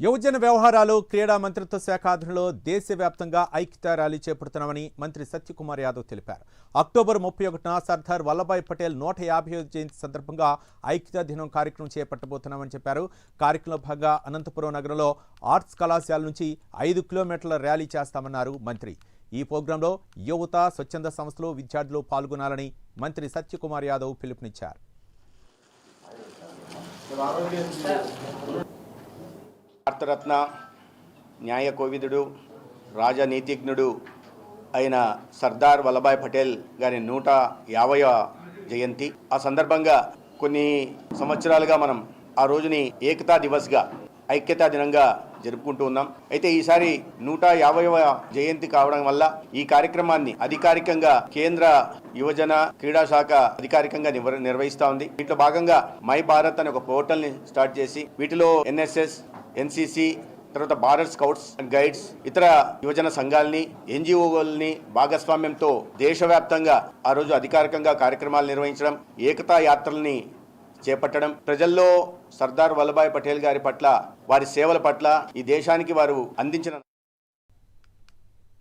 యువజన వ్యవహారాలు క్రీడా మంత్రిత్వ శాఖ ఆధ్వర్యంలో దేశవ్యాప్తంగా ఐక్యతా ర్యాలీ చేపడుతున్నామని మంత్రి సత్యకుమార్ యాదవ్ తెలిపారు. అక్టోబర్ 31న సర్దార్ వల్లభాయ్ పటేల్ 150వ జయంతి సందర్భంగా ఐక్యతా దినం కార్యక్రమం చేపట్టబోతున్నామని చెప్పారు. కార్యక్రమంలో భాగంగా అనంతపురం నగరంలో ఆర్ట్స్ కళాశాల నుంచి 5 కిలోమీటర్ల ర్యాలీ చేస్తామన్నారు మంత్రి. ఈ ప్రోగ్రాంలో యువత, స్వచ్ఛంద సంస్థలు, విద్యార్థులు పాల్గొనాలని మంత్రి సత్యకుమార్ యాదవ్ పిలుపునిచ్చారు. భారతరత్న, న్యాయ కోవిదుడు, రాజనీతిజ్ఞుడు అయిన సర్దార్ వల్లభాయ్ పటేల్ గారి 150వ జయంతి. ఆ సందర్భంగా కొన్ని సంవత్సరాలుగా మనం ఆ రోజుని ఏకతా దివస్గా, ఐక్యతా దినంగా జరుపుకుంటూ ఉన్నాం. అయితే ఈసారి 150వ జయంతి కావడం వల్ల ఈ కార్యక్రమాన్ని అధికారికంగా కేంద్ర యువజన క్రీడా శాఖ అధికారికంగా నిర్వహిస్తూ ఉంది. వీటిలో భాగంగా మై భారత్ అనే ఒక పోర్టల్ని స్టార్ట్ చేసి వీటిలో ఎన్ఎస్ఎస్, ఎన్సిసి, తర్వాత భారత్ స్కౌట్స్ అండ్ గైడ్స్, ఇతర యువజన సంఘాలని, ఎన్జిఓలని భాగస్వామ్యంతో దేశవ్యాప్తంగా ఆ రోజు అధికారికంగా కార్యక్రమాలు నిర్వహించడం, ఏకతా యాత్రల్ని చేపట్టడం, ప్రజల్లో సర్దార్ వల్లభాయ్ పటేల్ గారి పట్ల, వారి సేవల పట్ల, ఈ దేశానికి వారు అందించిన